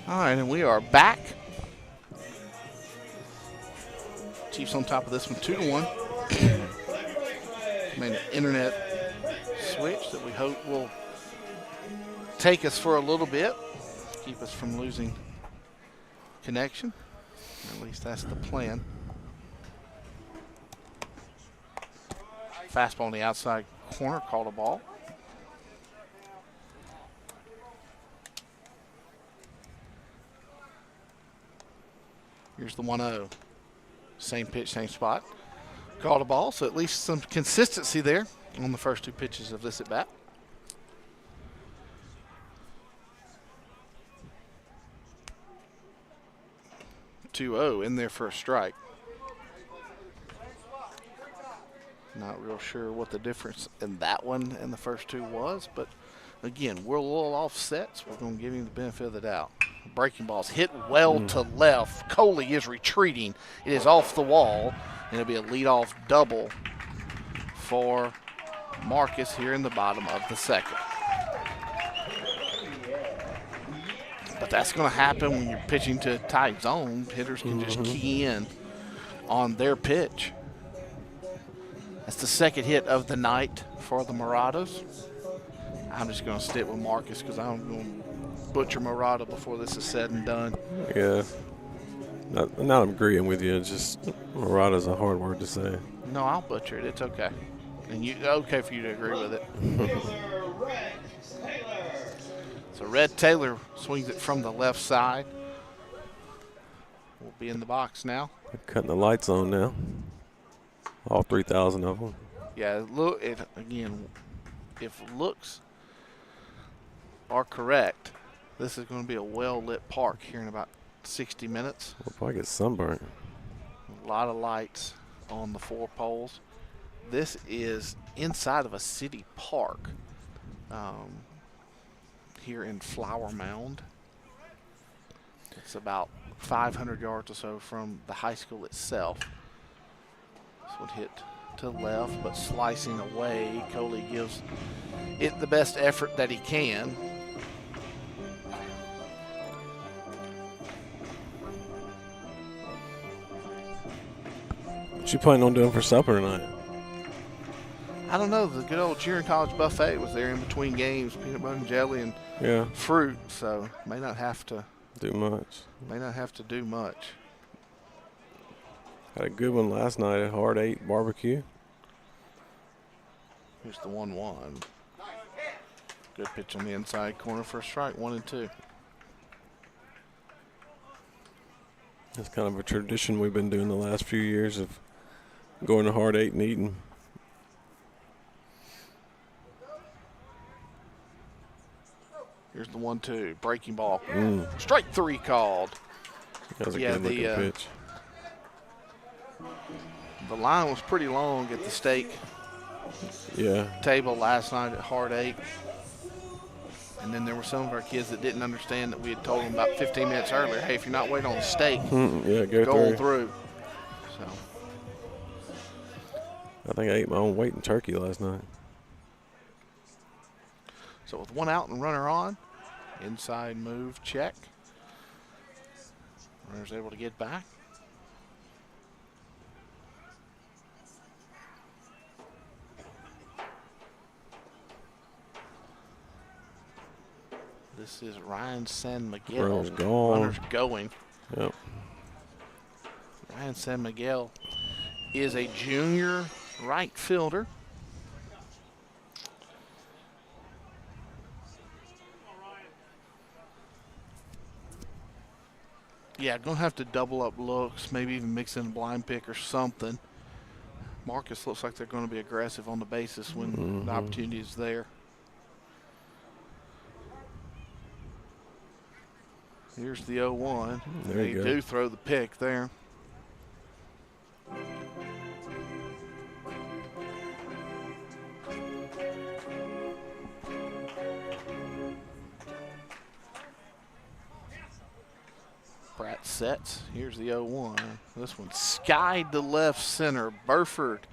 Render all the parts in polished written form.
All right, and we are back. Chiefs on top of this one, 2-1. Made an internet switch that we hope will take us for a little bit, keep us from losing connection. At least that's the plan. Fastball on the outside corner, called a ball. Here's the 1-0. Same pitch, same spot. Called a ball, so at least some consistency there on the first two pitches of this at bat. (2-0) in there for a strike. Not real sure what the difference in that one and the first two was, but again, we're a little offset, so we're going to give him the benefit of the doubt. Breaking ball's hit well to left. Coley is retreating. It is off the wall, and it'll be a leadoff double for Marcus here in the bottom of the second. But that's going to happen when you're pitching to a tight zone. Hitters can just key in on their pitch. That's the second hit of the night for the Marauders. I'm just going to stick with Marcus because I'm going to butcher Murata before this is said and done. Yeah. Not agreeing with you. It's just Murata's a hard word to say. No, I'll butcher it. It's okay. And okay for you to agree with it. So Red Taylor swings it from the left side. We'll be in the box now. They're cutting the lights on now. All 3,000 of them. Yeah, look. Again, if looks are correct, this is going to be a well-lit park here in about 60 minutes. We'll probably get sunburnt. A lot of lights on the 4 poles. This is inside of a city park here in Flower Mound. It's about 500 yards or so from the high school itself. This would hit to left, but slicing away. Coley gives it the best effort that he can. What you planning on doing for supper tonight? I don't know. The good old Cheering College buffet was there in between games, peanut butter and jelly and fruit. So may not have to do much. May not have to do much. Had a good one last night at Hard 8 Barbecue. Here's the 1-1. Good pitch on the inside corner for a strike, 1-2. That's kind of a tradition we've been doing the last few years of going to Hard 8 and eating. Here's the 1-2. Breaking ball. Strike 3 called. That was a good looking pitch. The line was pretty long at the steak table last night at Hard 8. And then there were some of our kids that didn't understand that we had told them about 15 minutes earlier, hey, if you're not waiting on the steak, go through. So I think I ate my own weight in turkey last night. So with 1 out and runner on, inside move, check. Runner's able to get back. This is Ryan San Miguel. Runner's going. Yep. Ryan San Miguel is a junior right fielder. Yeah, going to have to double up looks, maybe even mix in a blind pick or something. Marcus looks like they're going to be aggressive on the bases when the opportunity is there. Here's the 0-1. They do throw the pick there. Pratt sets. Here's the 0-1. This one skied to left center. Burford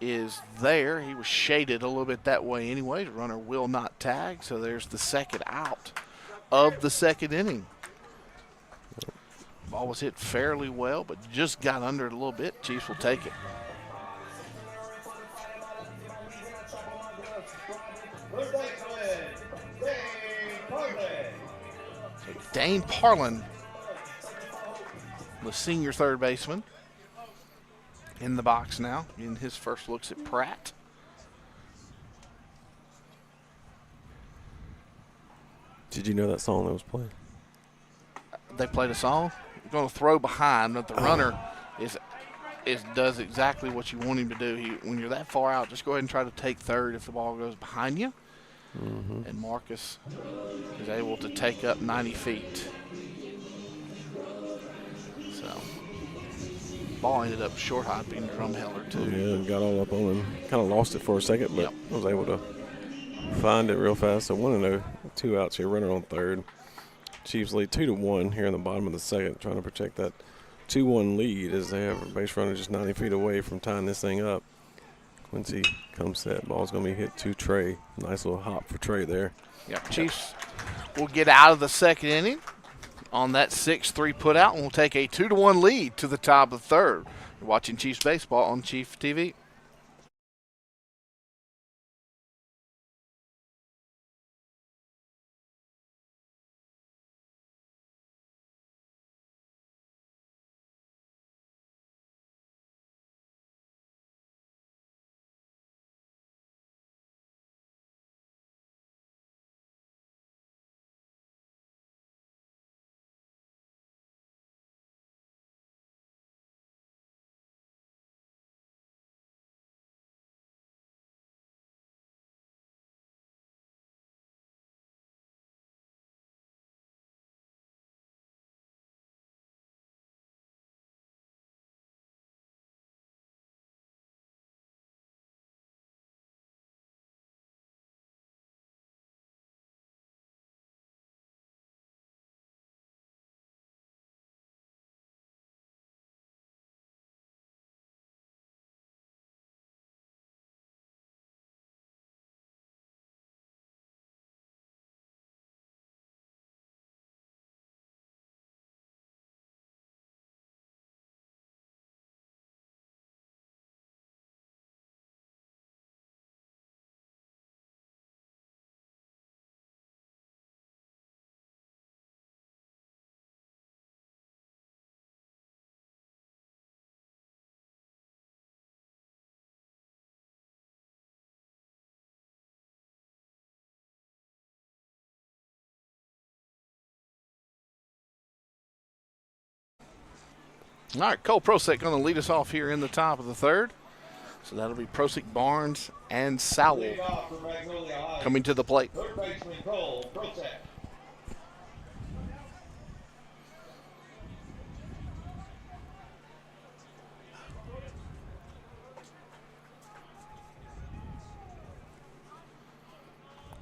is there. He was shaded a little bit that way anyway. The runner will not tag, so there's the second out of the second inning. Ball was hit fairly well, but just got under it a little bit. Chiefs will take it. So Dane Parlin, the senior third baseman, in the box now, in his first looks at Pratt. Did you know that song that was playing? They played a song. We're going to throw behind, but the runner does exactly what you want him to do. When you're that far out, just go ahead and try to take third if the ball goes behind you. Mm-hmm. And Marcus is able to take up 90 feet. So, ball ended up short hopping Drumheller too. Yeah, and got all up on him. Kind of lost it for a second, but was able to find it real fast. So 1-0, 2 outs here, runner on third. Chiefs lead 2-1 here in the bottom of the second, trying to protect that 2-1 lead as they have a base runner just 90 feet away from tying this thing up. Quincy comes set. Ball's going to be hit to Trey. Nice little hop for Trey there. Yep. Chiefs will get out of the second inning on that 6-3 put out, and we'll take a 2-1 lead to the top of the third. You're watching Chiefs baseball on Chief TV. All right, Cole Prosek going to lead us off here in the top of the third. So that'll be Prosek, Barnes, and Sowell coming to the plate.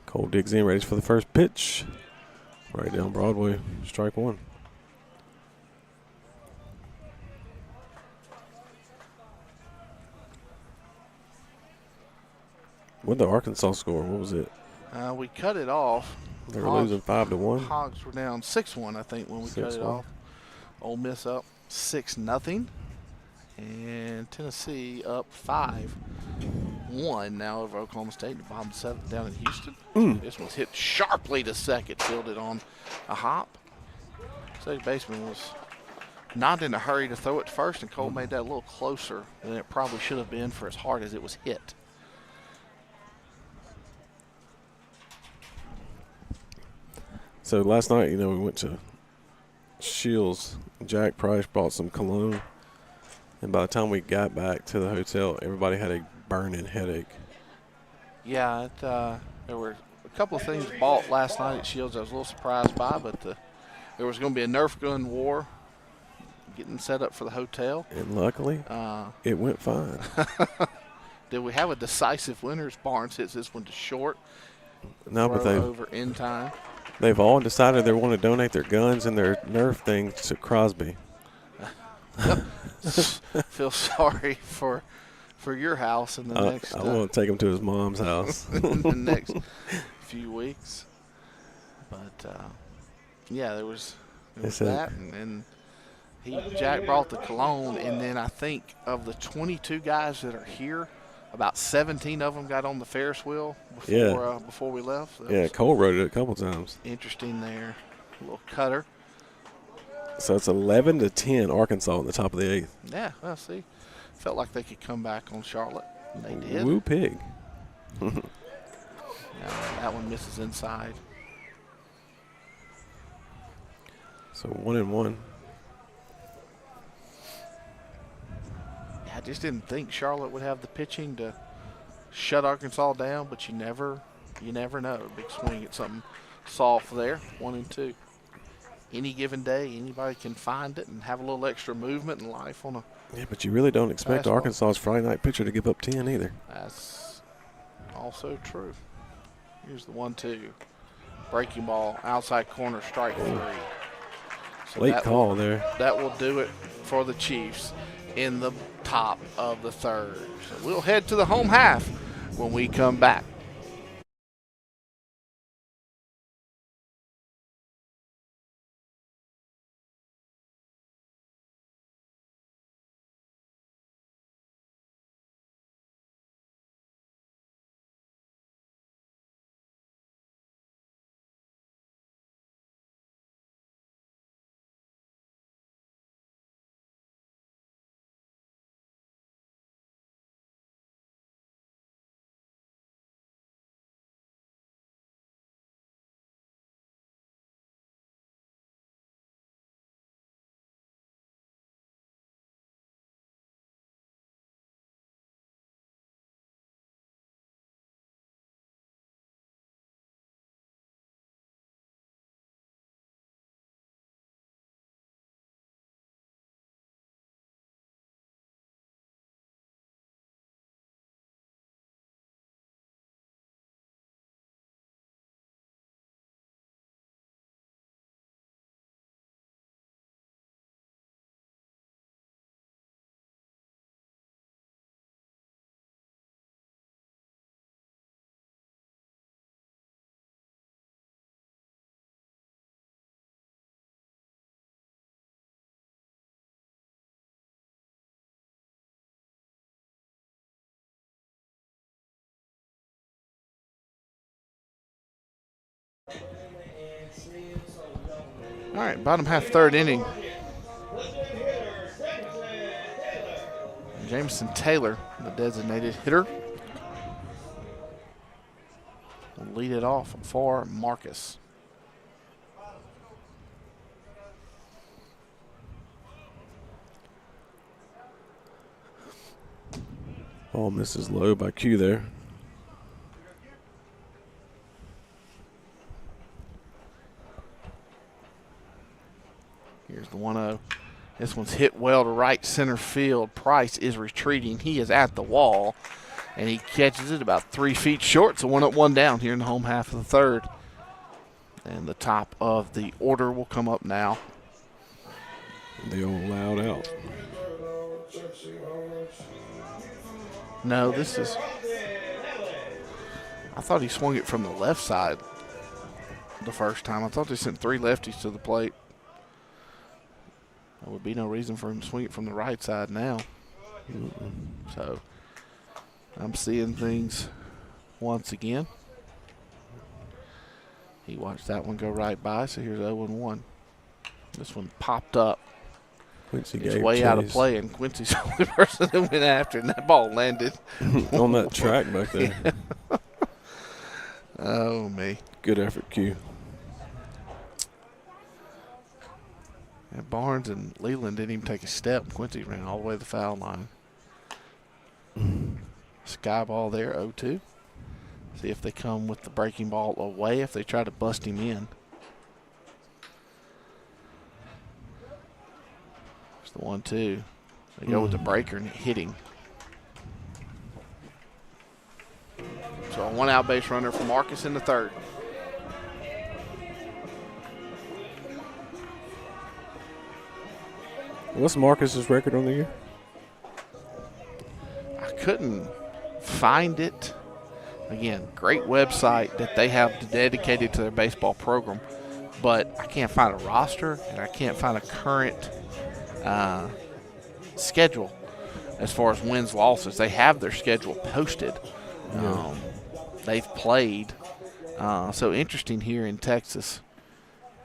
Cole digs in, ready for the first pitch. Right down Broadway, strike one. What did the Arkansas score? What was it? We cut it off. They were losing 5-1. Hogs were down 6-1, I think, when we cut it off. Ole Miss up 6-0. And Tennessee up 5-1 now over Oklahoma State. The bottom seventh down in Houston. This one's hit sharply to second, fielded on a hop. Second baseman was not in a hurry to throw it to first, and Cole made that a little closer than it probably should have been for as hard as it was hit. So last night, we went to Shields. Jack Price bought some cologne. And by the time we got back to the hotel, everybody had a burning headache. Yeah, there were a couple of things bought last night at Shields I was a little surprised by, but there was going to be a Nerf gun war getting set up for the hotel. And luckily, it went fine. Did we have a decisive winner as Barnes hits this one to short? No, but they over in time. They've all decided they want to donate their guns and their Nerf things to Crosby. Feel sorry for your house in the next. I want to take him to his mom's house in the next few weeks. But yeah, there was that, and Jack brought the cologne, and then I think of the 22 guys that are here, about 17 of them got on the Ferris wheel before we left. So yeah, Cole rode it a couple times. Interesting there. A little cutter. So it's 11-10 Arkansas in the top of the 8th. Yeah, well, see. Felt like they could come back on Charlotte. And they did. Woo pig. That one misses inside. So 1-1. I just didn't think Charlotte would have the pitching to shut Arkansas down, but you never know. Big swing at something soft there. 1-2. Any given day, anybody can find it and have a little extra movement and life on a. Yeah, but you really don't expect fastball. Arkansas's Friday night pitcher to give up 10 either. That's also true. Here's the 1-2. Breaking ball, outside corner, strike 3. So Late call there. That will do it for the Chiefs in the top of the 3rd. So we'll head to the home half when we come back. All right, bottom half 3rd inning. Jameson Taylor, the designated hitter, will lead it off for Marcus. Ball misses low by Q there. Here's the 1-0. This one's hit well to right center field. Price is retreating. He is at the wall, and he catches it about 3 feet short. So 1 up, 1 down here in the home half of the 3rd. And the top of the order will come up now. They all loud out. No, this is. I thought he swung it from the left side the first time. I thought they sent 3 lefties to the plate. There would be no reason for him to swing it from the right side now. So I'm seeing things once again. He watched that one go right by, so here's 0-1. This one popped up. Quincy It's gave way chase. out of play, and Quincy's the only person that went after it, and that ball landed. On that track back there. Yeah. Oh, me. Good effort, Q. And Barnes and Leland didn't even take a step. Quincy ran all the way to the foul line. Sky ball there, 0-2. See if they come with the breaking ball away, if they try to bust him in. It's the 1-2. They go with the breaker and hitting. So a 1 out base runner for Marcus in the 3rd. What's Marcus's record on the year? I couldn't find it. Again, great website that they have dedicated to their baseball program, but I can't find a roster and I can't find a current schedule as far as wins, losses. They have their schedule posted. They've played. So interesting here in Texas.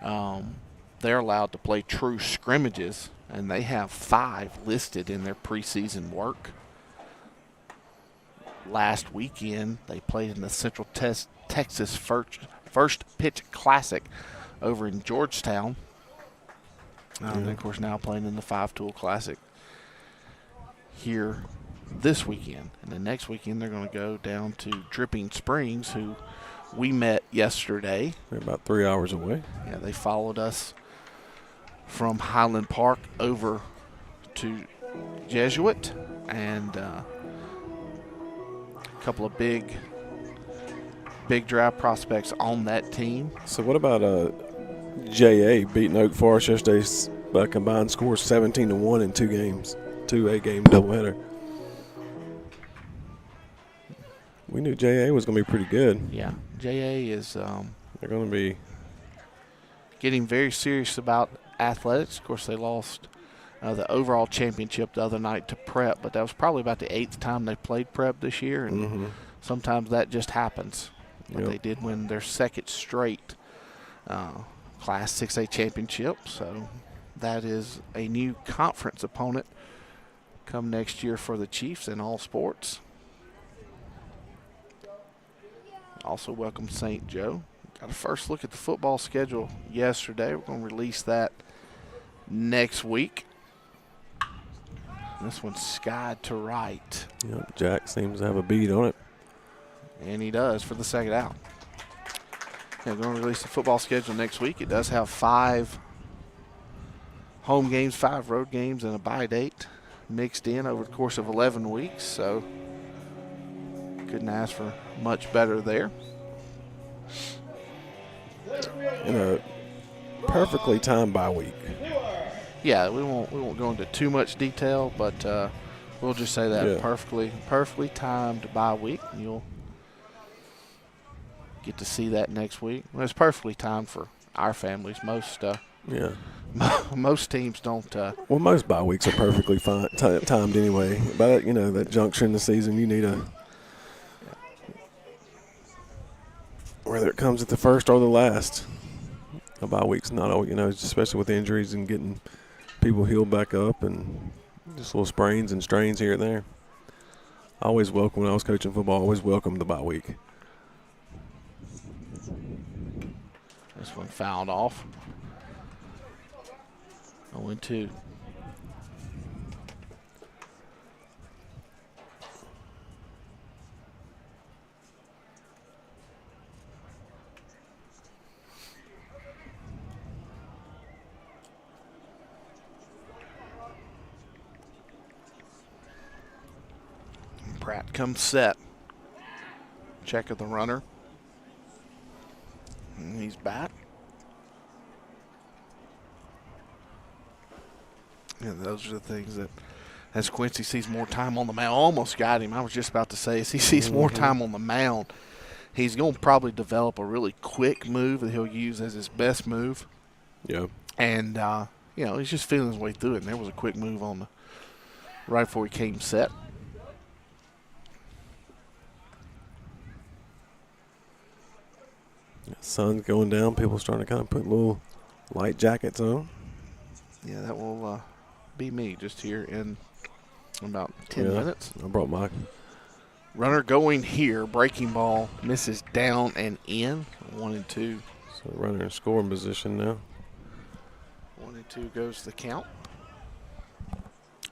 They're allowed to play true scrimmages, and they have 5 listed in their preseason work. Last weekend, they played in the Central Texas First Pitch Classic over in Georgetown. And, of course, now playing in the 5-Tool Classic here this weekend. And the next weekend, they're going to go down to Dripping Springs, who we met yesterday. They're about 3 hours away. Yeah, they followed us from Highland Park over to Jesuit, and a couple of big draft prospects on that team. So what about JA beating Oak Forest yesterday by combined scores 17-1 in 2 games, 2 8-game doubleheader? We knew JA was going to be pretty good. Yeah, JA is they're going to be getting very serious about athletics. Of course, they lost the overall championship the other night to Prep, but that was probably about the 8th time they played Prep this year, and sometimes that just happens. But they did win their 2nd straight Class 6A championship, so that is a new conference opponent come next year for the Chiefs in all sports. Also welcome St. Joe. Got a first look at the football schedule yesterday. We're going to release that next week. This one's skied to right. Yep, Jack seems to have a bead on it. And he does for the second out. Yeah, we're going to release the football schedule next week. It does have 5 home games, 5 road games, and a bye date mixed in over the course of 11 weeks. So couldn't ask for much better there. In a perfectly timed bye week. Yeah, we won't go into too much detail, but we'll just say that perfectly timed bye week. You'll get to see that next week. Well, it's perfectly timed for our families. Most most teams don't. Well, most bye weeks are perfectly fine timed anyway. But that juncture in the season, you need whether it comes at the first or the last. A bye week's not all, especially with injuries and getting people healed back up and just little sprains and strains here and there. I always welcome, when I was coaching football, I always welcomed the bye week. This one fouled off. 0-2. Pratt comes set. Check of the runner. And he's back. Yeah, those are the things that, as Quincy sees more time on the mound, almost got him. I was just about to say, as he sees more time on the mound, he's going to probably develop a really quick move that he'll use as his best move. Yeah. And, he's just feeling his way through it. And there was a quick move on right before he came set. Sun's going down. People starting to kind of put little light jackets on. Yeah, that will be me just here in about 10 minutes. I brought my runner going here. Breaking ball misses down and in. 1-2. So runner in scoring position now. 1-2 goes the count.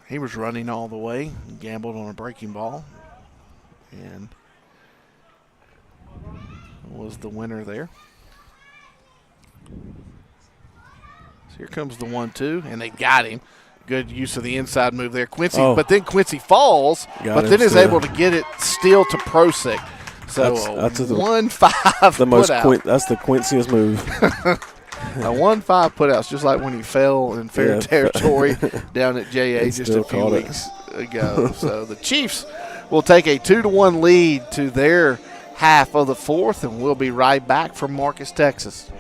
He was running all the way, gambled on a breaking ball, and was the winner there. So here comes the 1-2, and they got him. Good use of the inside move there, Quincy. But then Quincy falls, but then is able to get it still to Prosick. So that's 1-5 the most that's the Quincyest move. A 1-5 put outs, just like when he fell in fair territory down at JA just a few weeks ago. So the Chiefs will take a 2-1 lead to their half of the fourth, and we'll be right back from Marcus, Texas.